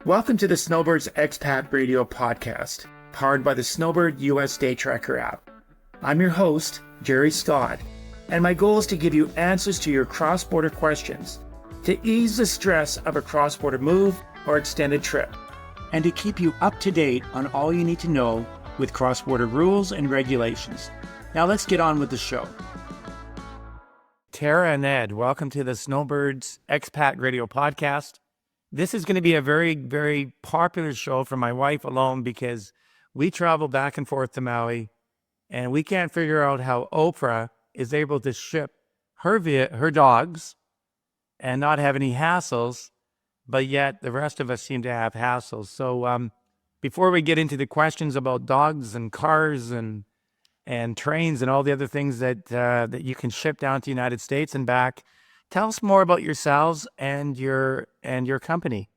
Welcome to the Snowbirds Expat Radio Podcast, powered by the Snowbird US Day Tracker app. I'm your host, Gerry Scott, and my goal is to give you answers to your cross-border questions, to ease the stress of a cross-border move or extended trip, and to keep you up to date on all you need to know with cross-border rules and regulations. Now let's get on with the show. Terra and Ed, welcome to the Snowbirds Expat Radio Podcast. This is going to be a very, very popular show for my wife alone because we travel back and forth to Maui and we can't figure out how Oprah is able to ship her dogs and not have any hassles, but yet the rest of us seem to have hassles. So before we get into the questions about dogs and cars and trains and all the other things that you can ship down to the United States and back, tell us more about yourselves and your company.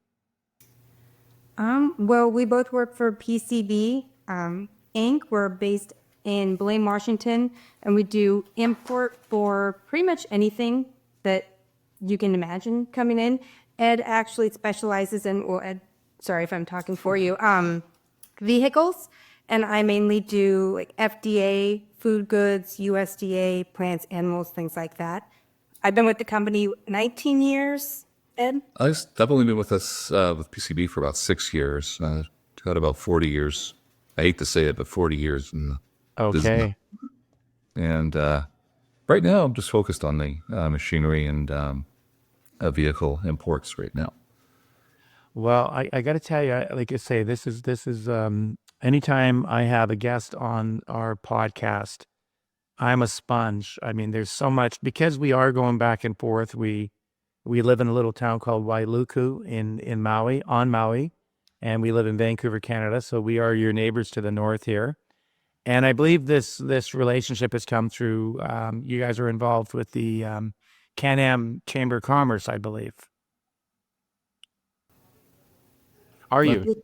Well, we both work for PCB Inc. We're based in Blaine, Washington, and we do import for pretty much anything that you can imagine coming in. Ed actually specializes in, well, Ed, sorry if I'm talking for you, vehicles, and I mainly do like FDA, food goods, USDA, plants, animals, things like that. I've been with the company 19 years, Ed? I've only been with us with PCB for about 6 years. Got about 40 years. I hate to say it, but 40 years in the business. And right now, I'm just focused on the machinery and vehicle imports right now. Well, I got to tell you, like I say, this is anytime I have a guest on our podcast, I'm a sponge. I mean, there's so much, because we are going back and forth. We live in a little town called Wailuku in Maui, on Maui, and we live in Vancouver, Canada. So we are your neighbors to the north here. And I believe this relationship has come through, you guys are involved with the Can-Am Chamber of Commerce, I believe. Are you?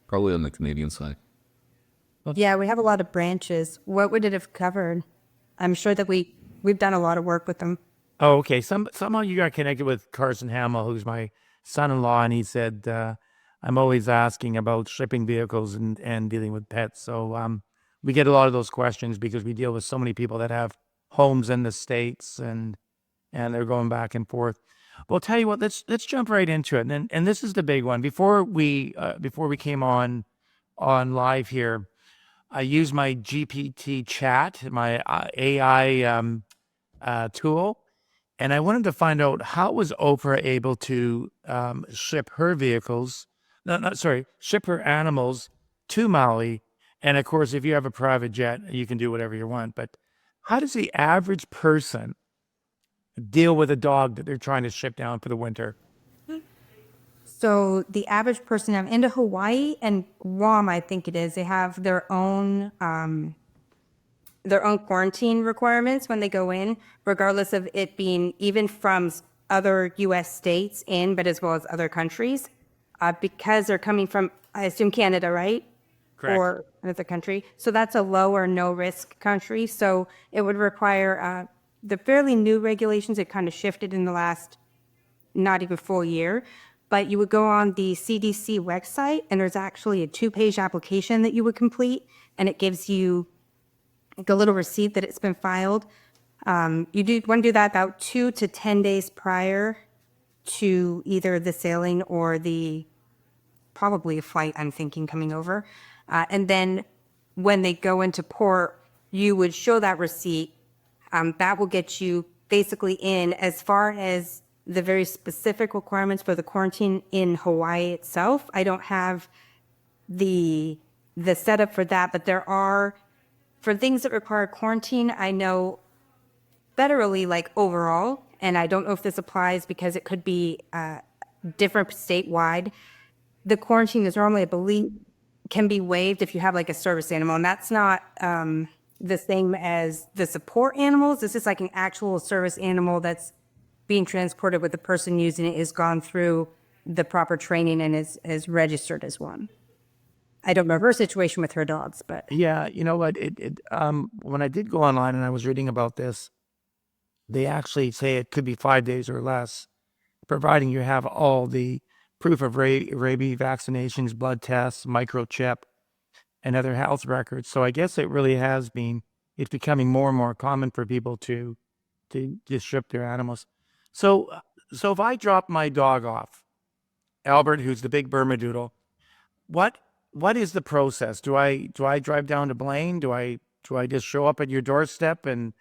Probably on the Canadian side. Yeah, we have a lot of branches. What would it have covered? I'm sure that we've done a lot of work with them. Oh, okay. Somehow you got connected with Carson Hamill, who's my son-in-law, and he said, I'm always asking about shipping vehicles and dealing with pets. So we get a lot of those questions because we deal with so many people that have homes in the States and they're going back and forth. Well, tell you what, let's jump right into it. And this is the big one. Before we came on live here, I use my GPT chat, my AI tool, and I wanted to find out how was Oprah able to ship her ship her animals to Maui. And of course, if you have a private jet, you can do whatever you want. But how does the average person deal with a dog that they're trying to ship down for the winter? So the average person into Hawaii and Guam, I think it is, they have their own quarantine requirements when they go in, regardless of it being even from other U.S. states but as well as other countries, because they're coming from, I assume, Canada, right? Correct. Or another country. So that's a low or no risk country. So it would require the fairly new regulations. It kind of shifted in the last not even full year. But you would go on the CDC website, and there's actually a 2-page application that you would complete, and it gives you like a little receipt that it's been filed. You want to do that about 2 to 10 days prior to either the sailing or probably a flight, I'm thinking, coming over. And then when they go into port, you would show that receipt. That will get you basically in. As far as the very specific requirements for the quarantine in Hawaii itself, I don't have the setup for that, but there are, for things that require quarantine, I know federally, like overall, and I don't know if this applies because it could be different statewide. The quarantine is normally, I believe, can be waived if you have like a service animal, and that's not the same as the support animals. This is like an actual service animal that's being transported with the person using it is gone through the proper training and is registered as one. I don't remember her situation with her dogs, but yeah, you know what? When I did go online and I was reading about this, they actually say it could be 5 days or less, providing you have all the proof of rabies vaccinations, blood tests, microchip, and other health records. So I guess it really has been, it's becoming more and more common for people to just ship their animals. So if I drop my dog off, Albert, who's the big Bermudoodle, what is the process? Do I drive down to Blaine? Do I just show up at your doorstep and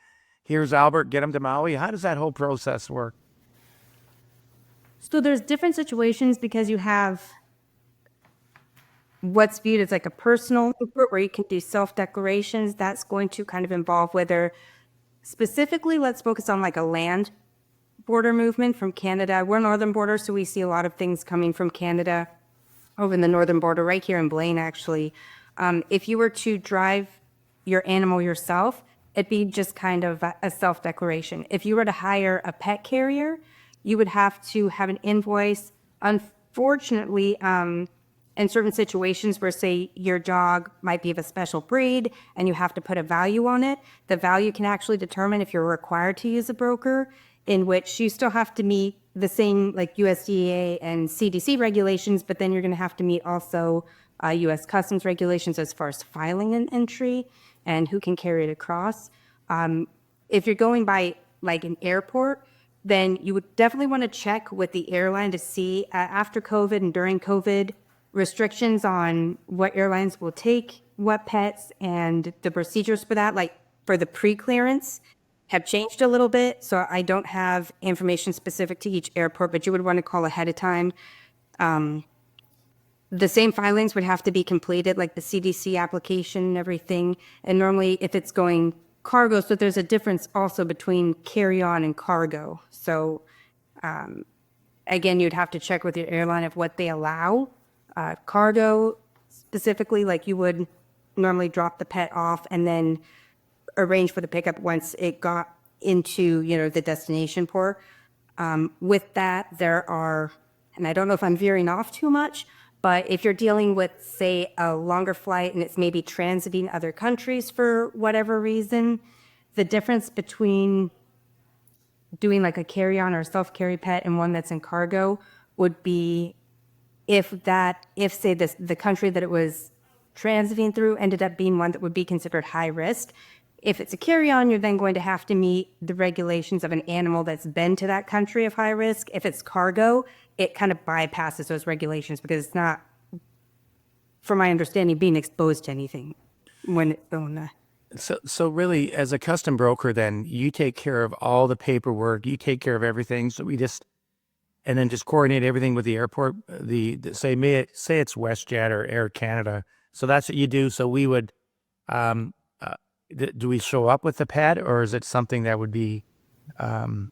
here's Albert, get him to Maui? How does that whole process work? So there's different situations because you have what's viewed as like a personal report where you can do self-declarations. That's going to kind of involve whether specifically, let's focus on like a land border movement from Canada. We're northern border, so we see a lot of things coming from Canada over in the northern border, right here in Blaine, actually. If you were to drive your animal yourself, it'd be just kind of a self-declaration. If you were to hire a pet carrier, you would have to have an invoice. Unfortunately, in certain situations where, say, your dog might be of a special breed and you have to put a value on it, the value can actually determine if you're required to use a broker, in which you still have to meet the same like USDA and CDC regulations, but then you're going to have to meet also U.S. Customs regulations as far as filing an entry and who can carry it across. If you're going by like an airport, then you would definitely want to check with the airline to see after COVID and during COVID restrictions on what airlines will take what pets, and the procedures for that, like for the pre-clearance, have changed a little bit. So I don't have information specific to each airport, but you would want to call ahead of time. The same filings would have to be completed, like the CDC application and everything. And normally if it's going cargo, so there's a difference also between carry-on and cargo. So again, you'd have to check with your airline of what they allow. Cargo specifically, like you would normally drop the pet off and then arrange for the pickup once it got into, the destination port. With that, there are, and I don't know if I'm veering off too much, but if you're dealing with, say, a longer flight and it's maybe transiting other countries for whatever reason, the difference between doing like a carry-on or a self-carry pet and one that's in cargo would be if say the country that it was transiting through ended up being one that would be considered high risk. If it's a carry-on, you're then going to have to meet the regulations of an animal that's been to that country of high risk. If it's cargo, it kind of bypasses those regulations because it's not, from my understanding, being exposed to anything when it's going. So really, as a custom broker, then you take care of all the paperwork, you take care of everything. So and then just coordinate everything with the airport. Say it's WestJet or Air Canada. So that's what you do. So we would. Do we show up with the pet, or is it something that would be? So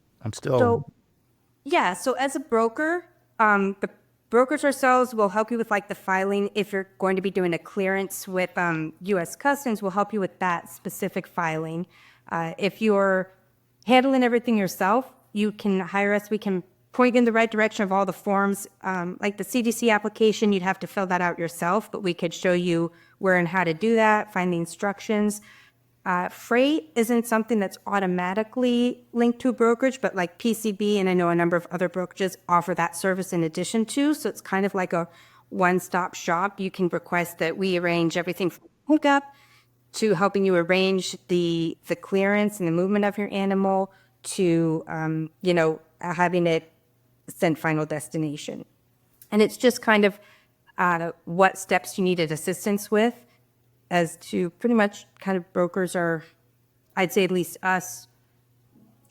as a broker, the brokers ourselves will help you with like the filing. If you're going to be doing a clearance with U.S. Customs, we'll help you with that specific filing. If you're handling everything yourself, you can hire us. We can point you in the right direction of all the forms. Like the CDC application, you'd have to fill that out yourself, but we could show you where and how to do that, find the instructions. Freight isn't something that's automatically linked to a brokerage, but like PCB and I know a number of other brokerages offer that service in addition to. So it's kind of like a one-stop shop. You can request that we arrange everything from hookup to helping you arrange the clearance and the movement of your animal to, having it sent final destination. And it's just kind of what steps you needed assistance with. As to pretty much kind of brokers are, I'd say at least us,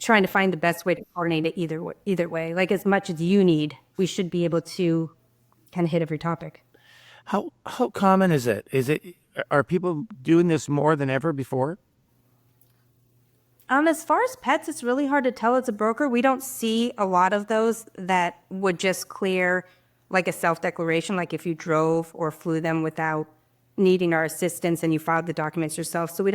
trying to find the best way to coordinate it either way. Like as much as you need, we should be able to kind of hit every topic. How common is it? Are people doing this more than ever before? As far as pets, it's really hard to tell as a broker. We don't see a lot of those that would just clear like a self-declaration, like if you drove or flew them without needing our assistance and you filed the documents yourself. So I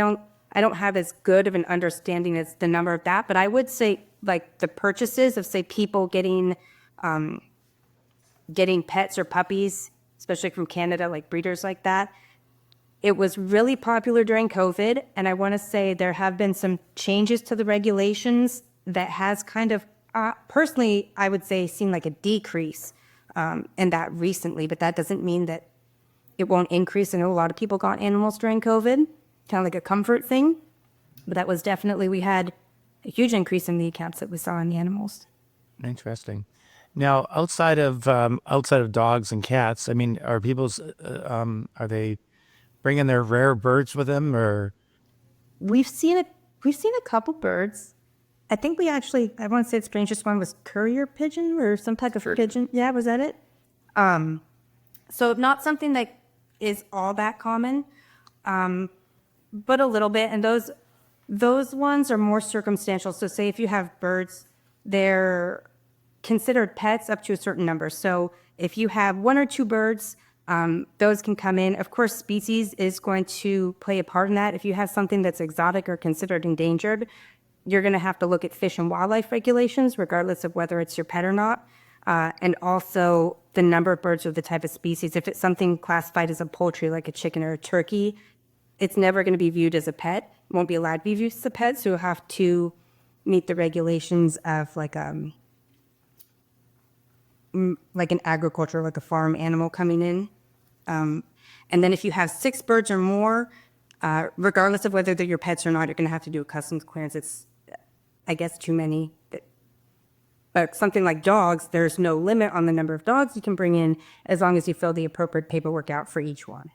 don't have as good of an understanding as the number of that, but I would say like the purchases of say people getting pets or puppies, especially from Canada, like breeders like that. It was really popular during COVID. And I want to say there have been some changes to the regulations that has kind of, personally, I would say seen like a decrease and that recently, but that doesn't mean that it won't increase. I know a lot of people got animals during COVID, kind of like a comfort thing, but that was definitely, we had a huge increase in the accounts that we saw in the animals. Interesting. Now, outside of dogs and cats, I mean, are they bringing their rare birds with them, or? We've seen a couple birds. I think I want to say the strangest one was courier pigeon or some type of pigeon. Yeah, was that it? So not something that is all that common, but a little bit. And those ones are more circumstantial. So say if you have birds, they're considered pets up to a certain number. So if you have one or two birds, those can come in. Of course, species is going to play a part in that. If you have something that's exotic or considered endangered, you're going to have to look at fish and wildlife regulations, regardless of whether it's your pet or not. And also the number of birds or the type of species. If it's something classified as a poultry, like a chicken or a turkey, it's never going to be viewed as a pet. It won't be allowed to be viewed as a pet. So you'll have to meet the regulations of like an agriculture, like a farm animal coming in. And then if you have 6 birds or more, regardless of whether they're your pets or not, you're going to have to do a customs clearance. It's, I guess, too many. But something like dogs, there's no limit on the number of dogs you can bring in as long as you fill the appropriate paperwork out for each one.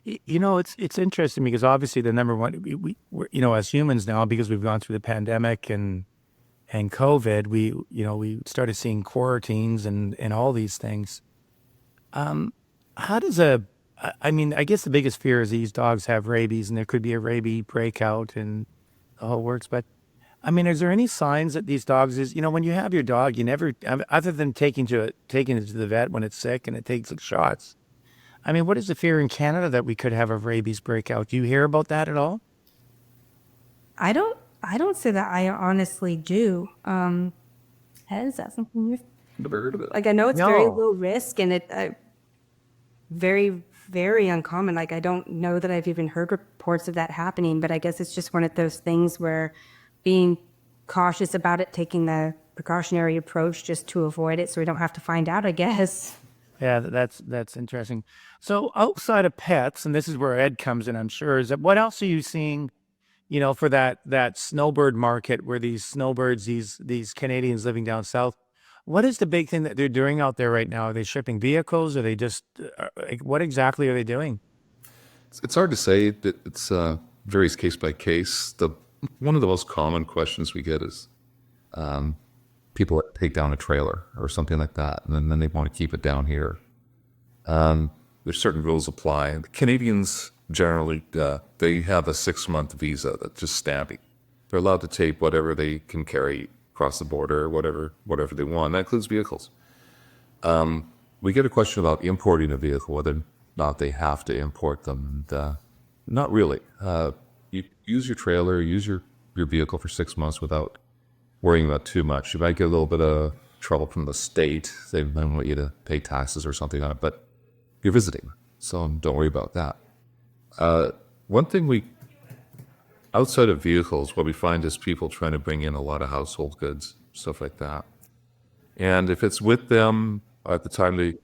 You know, it's interesting because obviously the number one, we're, as humans now, because we've gone through the pandemic and COVID, we started seeing quarantines and all these things. How does I guess the biggest fear is these dogs have rabies and there could be a rabies breakout and the whole works. But I mean, is there any signs that these dogs when you have your dog, you never, other than taking it to the vet when it's sick and it takes shots. I mean, what is the fear in Canada that we could have a rabies breakout? Do you hear about that at all? I don't say that I honestly do. Is that something you're... Like, I know it's very low risk and it very, very uncommon. Like, I don't know that I've even heard reports of that happening, but I guess it's just one of those things where being cautious about it, taking the precautionary approach just to avoid it so we don't have to find out, I guess. Yeah, that's interesting. So outside of pets, and this is where Ed comes in, I'm sure, is that what else are you seeing, for that snowbird market where these snowbirds, these Canadians living down south, what is the big thing that they're doing out there right now? Are they shipping vehicles? Are they just, what exactly are they doing? It's hard to say. It's varies case by case. One of the most common questions we get is people that take down a trailer or something like that, and then they want to keep it down here. There's certain rules apply. The Canadians generally, they have a 6-month visa that's just stamping. They're allowed to take whatever they can carry across the border, whatever they want. That includes vehicles. We get a question about importing a vehicle, whether or not they have to import them. And, not really. You use your trailer, use your vehicle for 6 months without worrying about too much. You might get a little bit of trouble from the state. They might want you to pay taxes or something on it, but you're visiting, so don't worry about that. One thing outside of vehicles, what we find is people trying to bring in a lot of household goods, stuff like that. And if it's with them at the time they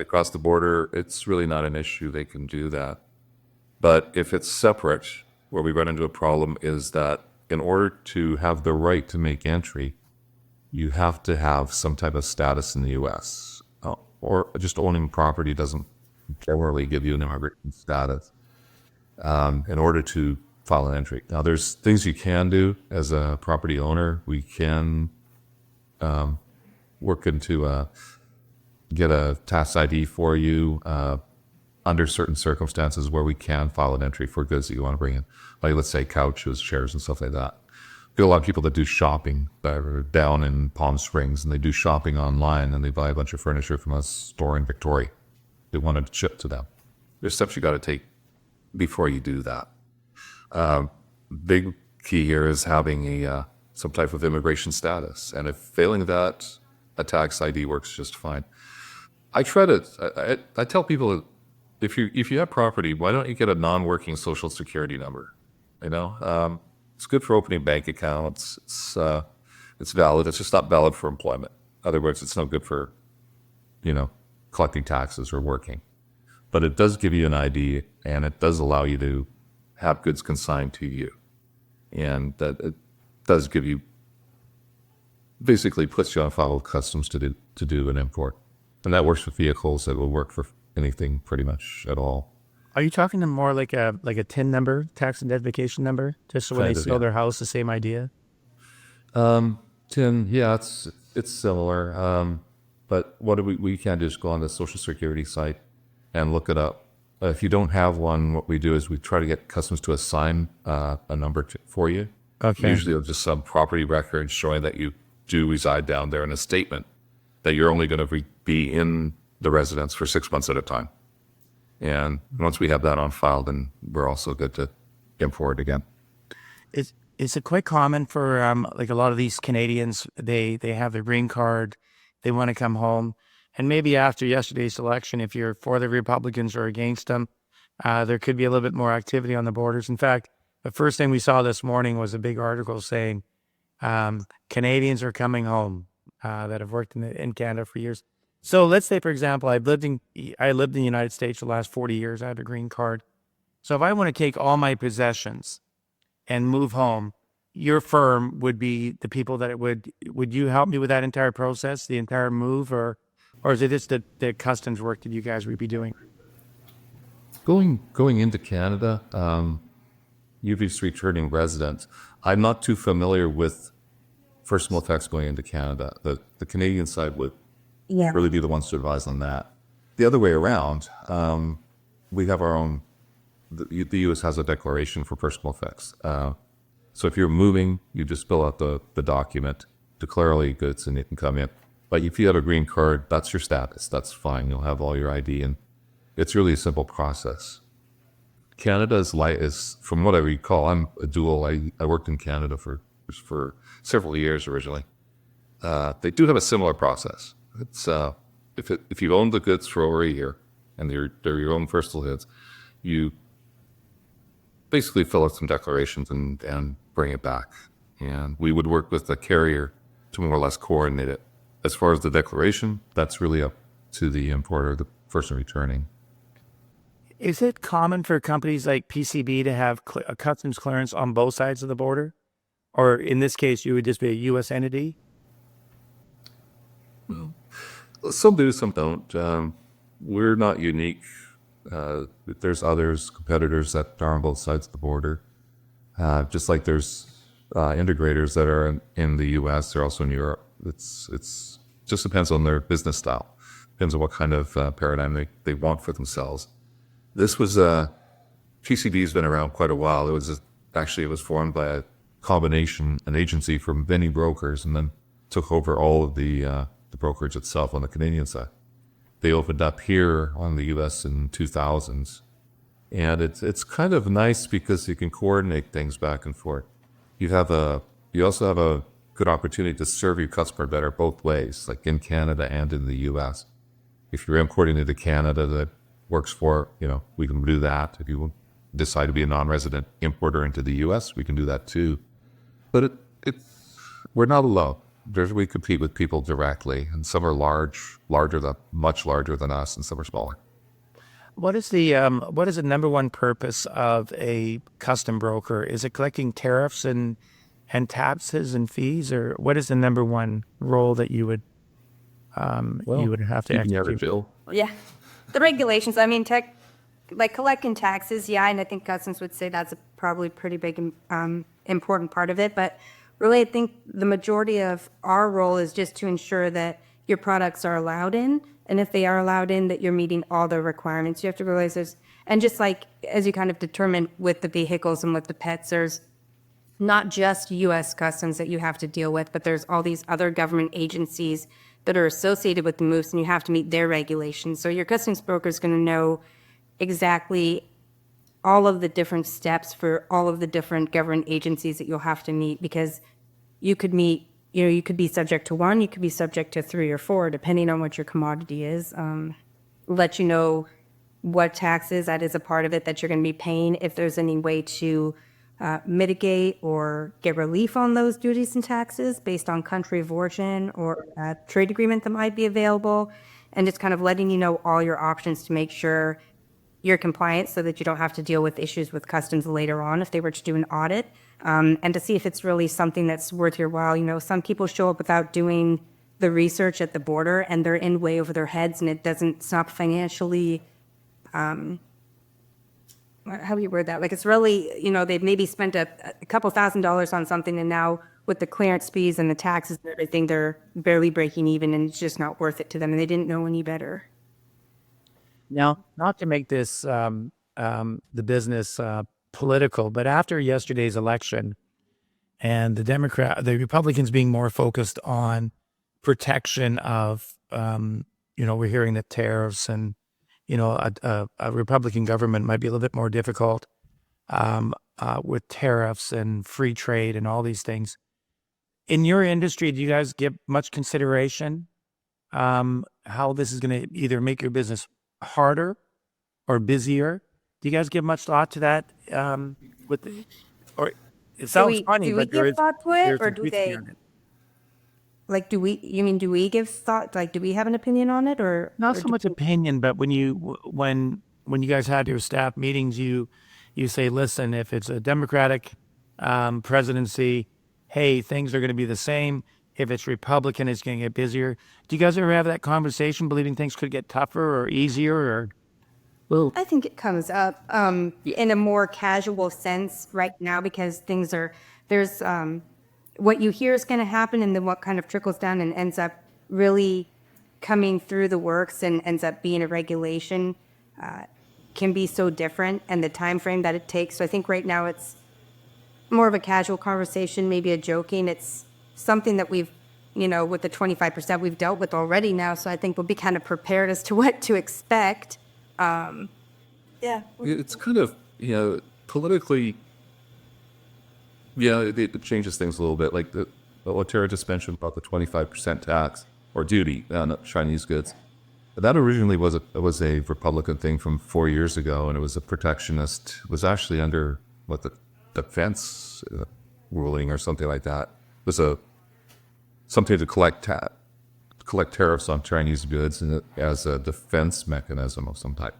cross the border, it's really not an issue. They can do that. But if it's separate, where we run into a problem is that in order to have the right to make entry, you have to have some type of status in the U.S. Or just owning property doesn't generally give you an immigrant status in order to file an entry. Now, there's things you can do as a property owner. We can work into get a tax ID for you under certain circumstances where we can file an entry for goods that you want to bring in. Like, let's say couches, chairs, and stuff like that. We get a lot of people that do shopping that are down in Palm Springs, and they do shopping online, and they buy a bunch of furniture from a store in Victoria. They want it shipped to them. There's steps you got to take before you do that. Big key here is having some type of immigration status, and if failing that, a tax ID works just fine. I tell people, if you have property, why don't you get a non-working social security number? It's good for opening bank accounts. It's valid. It's just not valid for employment. In other words, it's no good for collecting taxes or working. But it does give you an ID, and it does allow you to have goods consigned to you. And that it does give you, basically puts you on file with customs to do an import. And that works for vehicles. It will work for anything pretty much at all. Are you talking to more like a TIN number, tax identification number, just so when they sell their house, the same idea? TIN, yeah, it's similar. But what we can do is go on the Social Security site and look it up. If you don't have one, what we do is we try to get customs to assign a number for you. Okay. Usually it's just some property record showing that you do reside down there, and a statement that you're only going to be in the residence for 6 months at a time. And once we have that on file, then we're also good to import again. Is it quite common for like a lot of these Canadians, they have their green card, they want to come home, and maybe after yesterday's election, if you're for the Republicans or against them, there could be a little bit more activity on the borders. In fact, the first thing we saw this morning was a big article saying Canadians are coming home that have worked in Canada for years. So let's say, for example, I lived in the United States for the last 40 years. I have a green card. So if I want to take all my possessions and move home, your firm would be the people that would you help me with that entire process, the entire move, or is it just the customs work that you guys would be doing? Going into Canada, you'd be returning residents. I'm not too familiar with personal effects going into Canada. The Canadian side would really be the ones to advise on that. The other way around, we have our own. The U.S. has a declaration for personal effects. So if you're moving, you just fill out the document, declare all your goods, and it can come in. But if you have a green card, that's your status. That's fine. You'll have all your ID, and it's really a simple process. Canada is from what I recall, I'm a dual. I worked in Canada for several years originally. They do have a similar process. It's if you own the goods for over a year and they're your own personal goods, you basically fill out some declarations and bring it back. And we would work with the carrier to more or less coordinate it. As far as the declaration, that's really up to the importer, the person returning. Is it common for companies like PCB to have a customs clearance on both sides of the border? Or in this case, you would just be a U.S. entity? Well, some do, some don't. We're not unique. There's competitors that are on both sides of the border. Just like there's integrators that are in the U.S., they're also in Europe. It's just depends on their business style. Depends on what kind of paradigm they want for themselves. This was PCB's been around quite a while. It was formed by an agency from many brokers, and then took over all of the brokerage itself on the Canadian side. They opened up here on the U.S. in 2000s, and it's kind of nice because you can coordinate things back and forth. You also have a good opportunity to serve your customer better both ways, like in Canada and in the U.S. If you're importing into Canada, that works for, we can do that. If you decide to be a non-resident importer into the U.S., we can do that too. But we're not alone. We compete with people directly, and some are much larger than us, and some are smaller. What is the number one purpose of a custom broker? Is it collecting tariffs and taxes and fees, or what is the number one role that you would have to execute? Yeah, the regulations. I mean, like collecting taxes. Yeah, and I think customs would say that's probably pretty big, important part of it. But really, I think the majority of our role is just to ensure that your products are allowed in, and if they are allowed in, that you're meeting all the requirements. You have to realize and just like as you kind of determine with the vehicles and with the pets, there's not just U.S. customs that you have to deal with, but there's all these other government agencies that are associated with the moves, and you have to meet their regulations. So your customs broker is going to know exactly all of the different steps for all of the different government agencies that you'll have to meet, because you could be subject to one, you could be subject to 3 or 4, depending on what your commodity is. Let you know what taxes that is a part of it that you're going to be paying, if there's any way to mitigate or get relief on those duties and taxes based on country of origin or a trade agreement that might be available. and just kind of letting you know all your options to make sure you're compliant so that you don't have to deal with issues with customs later on if they were to do an audit, and to see if it's really something that's worth your while. You know, some people show up without doing the research at the border and they're in way over their heads, and it's not financially, how do you word that? Like, it's really, you know, they've maybe spent a couple $1,000s on something, and now with the clearance fees and the taxes and everything, they're barely breaking even, and it's just not worth it to them, and they didn't know any better. Now, not to make this the business political, but after yesterday's election and the Republicans being more focused on protection of, we're hearing that tariffs and, a Republican government might be a little bit more difficult with tariffs and free trade and all these things. In your industry, do you guys give much consideration how this is going to either make your business harder or busier? Do you guys give much thought to that? Or it sounds funny, but there is thought to it, or some do truth they? behind it. Like, do we give thought? Like, do we have an opinion on it, or Not so much opinion, but when you guys had your staff meetings, you say, listen, if it's a Democratic presidency, hey, things are going to be the same. If it's Republican, it's going to get busier. Do you guys ever have that conversation, believing things could get tougher or easier? Or, well, I think it comes up in a more casual sense right now, because there's what you hear is going to happen, and then what kind of trickles down and ends up really coming through the works and ends up being a regulation can be so different, and the time frame that it takes. So I think right now it's more of a casual conversation, maybe a joking. It's something that we've, with the 25% we've dealt with already now. So I think we'll be kind of prepared as to what to expect. It's kind of, politically, it changes things a little bit. Like what Terra just mentioned about the 25% tax or duty on Chinese goods. That originally was a Republican thing from 4 years ago, and it was a protectionist. It was actually under the defense ruling or something like that. It was something to collect tariffs on Chinese goods as a defense mechanism of some type.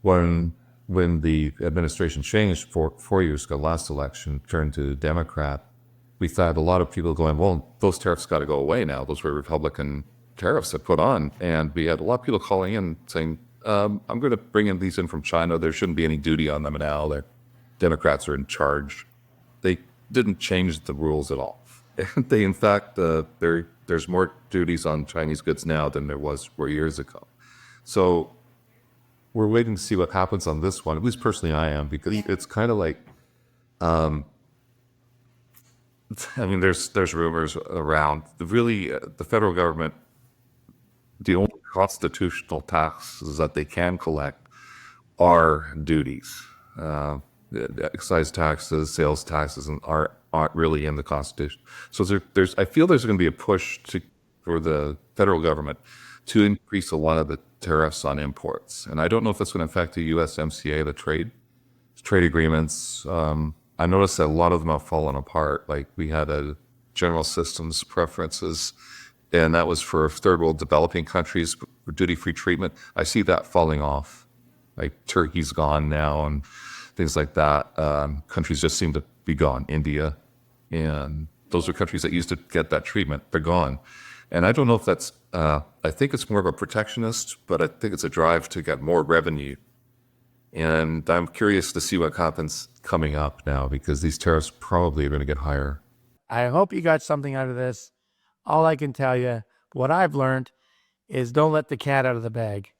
When the administration changed 4 years ago, last election, turned to Democrat, we thought a lot of people going, well, those tariffs got to go away now. Those were Republican tariffs that put on. And we had a lot of people calling in saying, I'm going to bring in these in from China. There shouldn't be any duty on them now. The Democrats are in charge. They didn't change the rules at all. They, in fact, there's more duties on Chinese goods now than there was 4 years ago. So we're waiting to see what happens on this one. At least personally, I am, because it's kind of like, there's rumors around. The federal government, the only constitutional taxes that they can collect are duties. Excise taxes, sales taxes, and aren't really in the Constitution. So I feel there's going to be a push for the federal government to increase a lot of the tariffs on imports. And I don't know if that's going to affect the USMCA, the trade agreements. I noticed that a lot of them have fallen apart. Like, we had a general systems preferences, and that was for third world developing countries for duty-free treatment. I see that falling off. Like, Turkey's gone now and things like that. Countries just seem to be gone. India, and those are countries that used to get that treatment. They're gone. And I don't know if that's, I think it's more of a protectionist, but I think it's a drive to get more revenue. And I'm curious to see what happens coming up now, because these tariffs probably are going to get higher. I hope you got something out of this. All I can tell you, what I've learned, is don't let the cat out of the bag.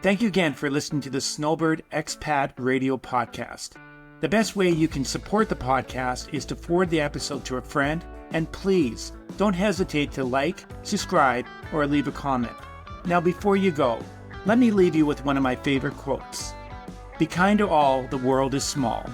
Thank you again for listening to the Snowbird Expat Radio Podcast. The best way you can support the podcast is to forward the episode to a friend, and please don't hesitate to like, subscribe, or leave a comment. Now, before you go, let me leave you with one of my favorite quotes. Be kind to all, the world is small.